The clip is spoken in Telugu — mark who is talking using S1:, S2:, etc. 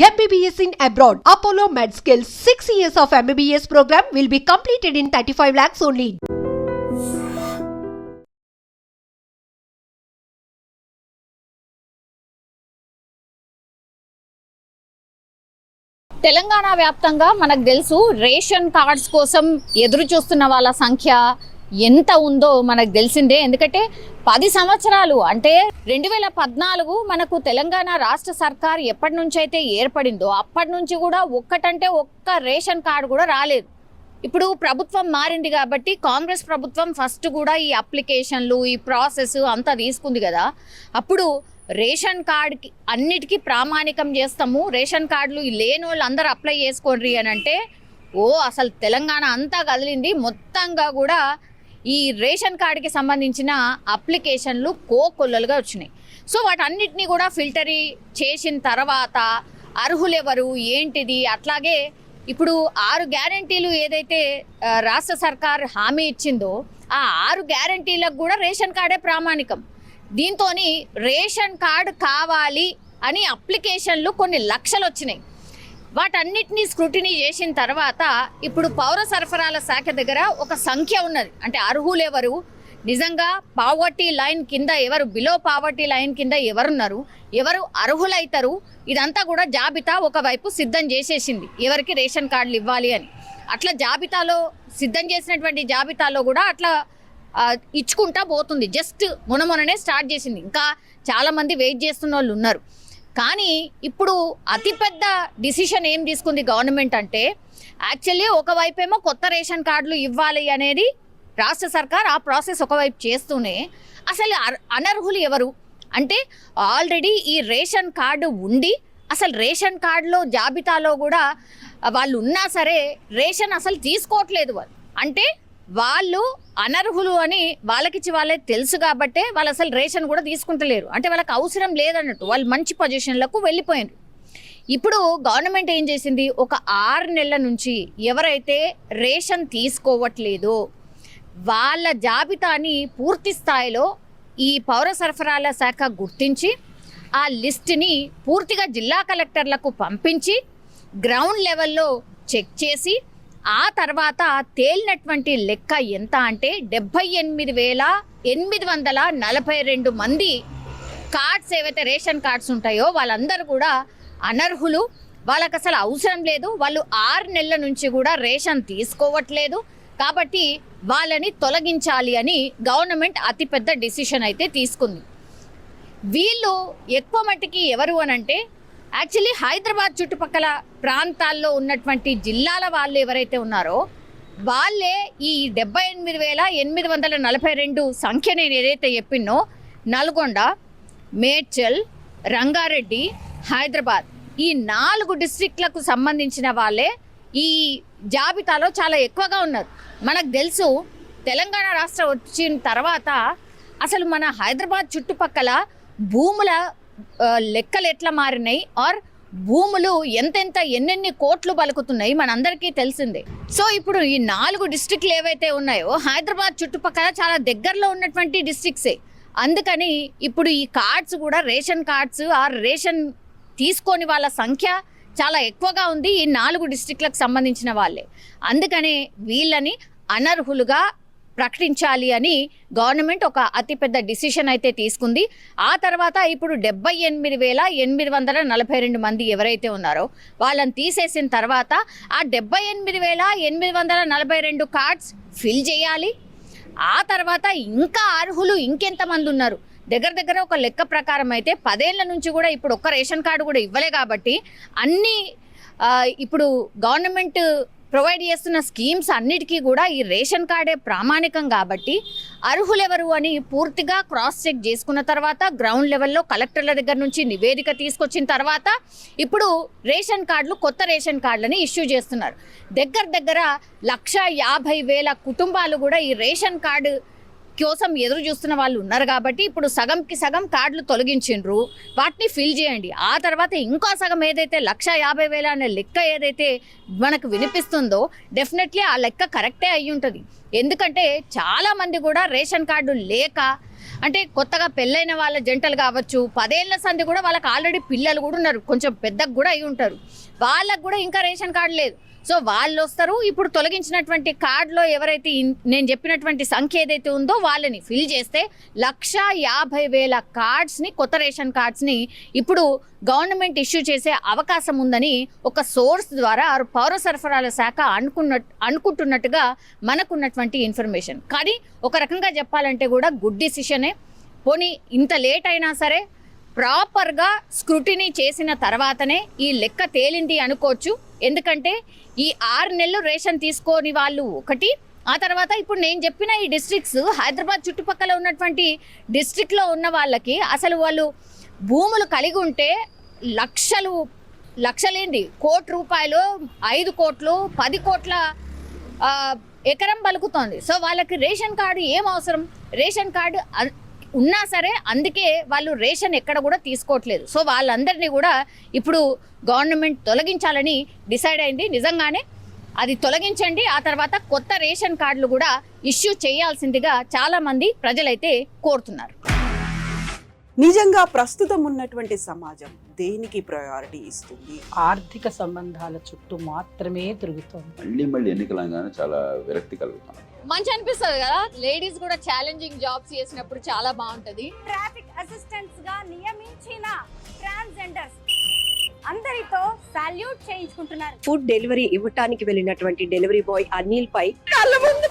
S1: MBBS in abroad. Apollo MedSkill 6 years of MBBS program will be completed in 35 lakhs only.
S2: Telangana వ్యాప్తంగా మనకు తెలుసు రేషన్ కార్డ్స్ కోసం ఎదురు చూస్తున్న వాళ్ళ సంఖ్య ఎంత ఉందో మనకు తెలిసిందే. ఎందుకంటే 10 సంవత్సరాలు అంటే 2014 మనకు తెలంగాణ రాష్ట్ర సర్కార్ ఎప్పటి నుంచి అయితే ఏర్పడిందో అప్పటి నుంచి కూడా ఒక్కటంటే ఒక్క రేషన్ కార్డు కూడా రాలేదు. ఇప్పుడు ప్రభుత్వం మారింది కాబట్టి కాంగ్రెస్ ప్రభుత్వం ఫస్ట్ కూడా ఈ అప్లికేషన్లు ఈ ప్రాసెస్ అంతా తీసుకుంది కదా. అప్పుడు రేషన్ కార్డుకి అన్నిటికీ ప్రామాణికం చేస్తాము, రేషన్ కార్డులు లేని వాళ్ళు అందరూ అప్లై చేసుకోండి అని అంటే అసలు తెలంగాణ అంతా కదిలింది. మొత్తంగా కూడా ఈ రేషన్ కార్డుకి సంబంధించిన అప్లికేషన్లు కోకొల్లలుగా వచ్చినాయి. సో వాటన్నిటినీ కూడా ఫిల్టర్ చేసిన తర్వాత అర్హులెవరు ఏంటిది, అట్లాగే ఇప్పుడు 6 గ్యారంటీలు ఏదైతే రాష్ట్ర సర్కార్ హామీ ఇచ్చిందో ఆ 6 గ్యారంటీలకు కూడా రేషన్ కార్డే ప్రామాణికం. దీంతో రేషన్ కార్డు కావాలి అని అప్లికేషన్లు కొన్ని లక్షలు వచ్చినాయి. వాటన్నిటినీ స్క్రూటినీ చేసిన తర్వాత ఇప్పుడు పౌర సరఫరాల శాఖ దగ్గర ఒక సంఖ్య ఉన్నది. అంటే అర్హులు ఎవరు, నిజంగా పావర్టీ లైన్ కింద ఎవరు, బిలో పావర్టీ లైన్ కింద ఎవరున్నారు, ఎవరు అర్హులైతారు, ఇదంతా కూడా జాబితా ఒకవైపు సిద్ధం చేసేసింది ఎవరికి రేషన్ కార్డులు ఇవ్వాలి అని. అట్లా జాబితాలో సిద్ధం చేసినటువంటి జాబితాలో కూడా అట్లా ఇచ్చుకుంటా పోతుంది. జస్ట్ మొన్ననే స్టార్ట్ చేసింది. ఇంకా చాలామంది వెయిట్ చేస్తున్న వాళ్ళు ఉన్నారు. కానీ ఇప్పుడు అతిపెద్ద డిసిషన్ ఏం తీసుకుంది గవర్నమెంట్ అంటే, యాక్చువల్లీ ఒకవైపేమో కొత్త రేషన్ కార్డులు ఇవ్వాలి అనేది రాష్ట్ర సర్కార్ ఆ ప్రాసెస్ ఒకవైపు చేస్తూనే అసలు అనర్హులు ఎవరు అంటే ఆల్రెడీ ఈ రేషన్ కార్డు ఉండి అసలు రేషన్ కార్డులో జాబితాలో కూడా వాళ్ళు ఉన్నా సరే రేషన్ అసలు తీసుకోవట్లేదు. వాళ్ళు అంటే వాళ్ళు అనర్హులు అని వాళ్ళకిచ్చి వాళ్ళే తెలుసు కాబట్టే వాళ్ళు అసలు రేషన్ కూడా తీసుకుంటలేరు. అంటే వాళ్ళకి అవసరం లేదన్నట్టు, వాళ్ళు మంచి పొజిషన్లకు వెళ్ళిపోయారు. ఇప్పుడు గవర్నమెంట్ ఏం చేసింది, ఒక 6 నెలల నుంచి ఎవరైతే రేషన్ తీసుకోవట్లేదో వాళ్ళ జాబితాని పూర్తి స్థాయిలో ఈ పౌర సరఫరాల శాఖ గుర్తించి ఆ లిస్టుని పూర్తిగా జిల్లా కలెక్టర్లకు పంపించి గ్రౌండ్ లెవెల్లో చెక్ చేసి ఆ తర్వాత తేలినటువంటి లెక్క ఎంత అంటే 78,842 మంది కార్డ్స్ ఏవైతే రేషన్ కార్డ్స్ ఉంటాయో వాళ్ళందరూ కూడా అనర్హులు, వాళ్ళకి అసలు అవసరం లేదు, వాళ్ళు 6 నెలల నుంచి కూడా రేషన్ తీసుకోవట్లేదు, కాబట్టి వాళ్ళని తొలగించాలి అని గవర్నమెంట్ అతిపెద్ద డిసిషన్ అయితే తీసుకుంది. వీళ్ళు ఎక్కువ మట్టికి ఎవరు అనంటే యాక్చువల్లీ హైదరాబాద్ చుట్టుపక్కల ప్రాంతాల్లో ఉన్నటువంటి జిల్లాల వాళ్ళు ఎవరైతే ఉన్నారో వాళ్ళే ఈ 78,842 సంఖ్య నేను ఏదైతే చెప్పినో నల్గొండ, మేడ్చల్, రంగారెడ్డి, హైదరాబాద్ ఈ 4 డిస్ట్రిక్ట్లకు సంబంధించిన వాళ్ళే ఈ జాబితాలో చాలా ఎక్కువగా ఉన్నారు. మనకు తెలుసు తెలంగాణ రాష్ట్రం వచ్చిన తర్వాత అసలు మన హైదరాబాద్ చుట్టుపక్కల భూముల లెక్కలు ఎట్లా మారినాయి, ఆర్ భూములు ఎన్నెన్ని కోట్లు పలుకుతున్నాయి మనందరికీ తెలిసిందే. సో ఇప్పుడు ఈ 4 డిస్ట్రిక్ట్లు ఏవైతే ఉన్నాయో హైదరాబాద్ చుట్టుపక్కల చాలా దగ్గరలో ఉన్నటువంటి డిస్ట్రిక్ట్సే. అందుకని ఇప్పుడు ఈ కార్డ్స్ కూడా రేషన్ కార్డ్స్ ఆర్ రేషన్ తీసుకొని వాళ్ళ సంఖ్య చాలా ఎక్కువగా ఉంది ఈ 4 డిస్ట్రిక్ట్లకు సంబంధించిన వాళ్ళే. అందుకనే వీళ్ళని అనర్హులుగా ప్రకటించాలి అని గవర్నమెంట్ ఒక అతిపెద్ద డిసిషన్ అయితే తీసుకుంది. ఆ తర్వాత ఇప్పుడు 78,842 మంది ఎవరైతే ఉన్నారో వాళ్ళని తీసేసిన తర్వాత ఆ 78,842 కార్డ్స్ ఫిల్ చేయాలి. ఆ తర్వాత ఇంకా అర్హులు ఇంకెంతమంది ఉన్నారు, దగ్గర ఒక లెక్క ప్రకారం అయితే 10 ఏళ్ల నుంచి కూడా ఇప్పుడు ఒక్క రేషన్ కార్డు కూడా ఇవ్వలే కాబట్టి అన్ని ఇప్పుడు గవర్నమెంట్ ప్రొవైడ్ చేస్తున్న స్కీమ్స్ అన్నిటికీ కూడా ఈ రేషన్ కార్డే ప్రామాణికం కాబట్టి అర్హులెవరు అని పూర్తిగా క్రాస్ చెక్ చేసుకున్న తర్వాత గ్రౌండ్ లెవెల్లో కలెక్టర్ల దగ్గర నుంచి నివేదిక తీసుకొచ్చిన తర్వాత ఇప్పుడు రేషన్ కార్డులు కొత్త రేషన్ కార్డులని ఇష్యూ చేస్తున్నారు. దగ్గర 1,50,000 కుటుంబాలు కూడా ఈ రేషన్ కార్డు కోసం ఎదురు చూస్తున్న వాళ్ళు ఉన్నారు. కాబట్టి ఇప్పుడు సగంకి సగం కార్డులు తొలగించిండ్రు, వాటిని ఫిల్ చేయండి. ఆ తర్వాత ఇంకో సగం ఏదైతే 1,50,000 అనే లెక్క ఏదైతే మనకు వినిపిస్తుందో డెఫినెట్లీ ఆ లెక్క కరెక్టే అయి ఉంటుంది. ఎందుకంటే చాలామంది కూడా రేషన్ కార్డు లేక అంటే కొత్తగా పెళ్ళైన వాళ్ళ జంటలు కావచ్చు, 10 ఏళ్ల సంది కూడా వాళ్ళకి ఆల్రెడీ పిల్లలు కూడా ఉన్నారు, కొంచెం పెద్దగా కూడా అయి ఉంటారు, వాళ్ళకు కూడా ఇంకా రేషన్ కార్డు లేదు. సో వాళ్ళు వస్తారు, ఇప్పుడు తొలగించినటువంటి కార్డులో ఎవరైతే నేను చెప్పినటువంటి సంఖ్య ఏదైతే ఉందో వాళ్ళని ఫిల్ చేస్తే 1,50,000 కార్డ్స్ని, కొత్త రేషన్ కార్డ్స్ని ఇప్పుడు గవర్నమెంట్ ఇష్యూ చేసే అవకాశం ఉందని ఒక సోర్స్ ద్వారా పౌర సరఫరాల శాఖ అనుకుంటున్నట్టుగా మనకున్నటువంటి ఇన్ఫర్మేషన్. కానీ ఒక రకంగా చెప్పాలంటే కూడా గుడ్ డిసిషనే. పోనీ ఇంత లేట్ అయినా సరే ప్రాపర్గా స్క్రూటినీ చేసిన తర్వాతనే ఈ లెక్క తేలింది అనుకోవచ్చు. ఎందుకంటే ఈ 6 నెలలు రేషన్ తీసుకోని వాళ్ళు ఒకటి, ఆ తర్వాత ఇప్పుడు నేను చెప్పిన ఈ డిస్ట్రిక్ట్స్, హైదరాబాద్ చుట్టుపక్కల ఉన్నటువంటి డిస్ట్రిక్ట్లో ఉన్న వాళ్ళకి అసలు వాళ్ళు భూములు కలిగి ఉంటే లక్షలేంది, ₹1,00,00,000, 5 కోట్లు, 10 కోట్ల ఎకరం పలుకుతోంది. సో వాళ్ళకి రేషన్ కార్డు ఏం అవసరం? రేషన్ కార్డు ఉన్నా సరే అందుకే వాళ్ళు రేషన్ ఎక్కడ కూడా తీసుకోవట్లేదు. సో వాళ్ళందరినీ కూడా ఇప్పుడు గవర్నమెంట్ తొలగించాలని డిసైడ్ అయింది. నిజంగానే అది తొలగించండి, ఆ తర్వాత కొత్త రేషన్ కార్డులు కూడా ఇష్యూ చేయాల్సిందిగా చాలామంది ప్రజలైతే కోరుతున్నారు.
S3: నిజంగా ప్రస్తుతం ఉన్నటువంటి సమాజం దేనికి ప్రయారిటీ ఇస్తుంది?
S4: ఆర్థిక సంబంధాల చుట్టూ మాత్రమే తిరుగుతోంది.
S5: మళ్ళీ ఎన్నికలంగానే చాలా విరక్తి కలుగుతాం.
S2: మంచి అనిపిస్తుంది కదా, లేడీస్ కూడా ఛాలెంజింగ్ జాబ్స్ చేసినప్పుడు చాలా బాగుంటది.
S6: ట్రాఫిక్ అసిస్టెంట్స్ గా నియమించిన ట్రాన్స్జెండర్స్ అందరితో సాల్యూట్ చేయించుకుంటున్నారు.
S7: ఫుడ్ డెలివరీ ఇవ్వటానికి వెళ్ళినటువంటి డెలివరీ బాయ్ అనిల్ పై కళ్ళ ముందు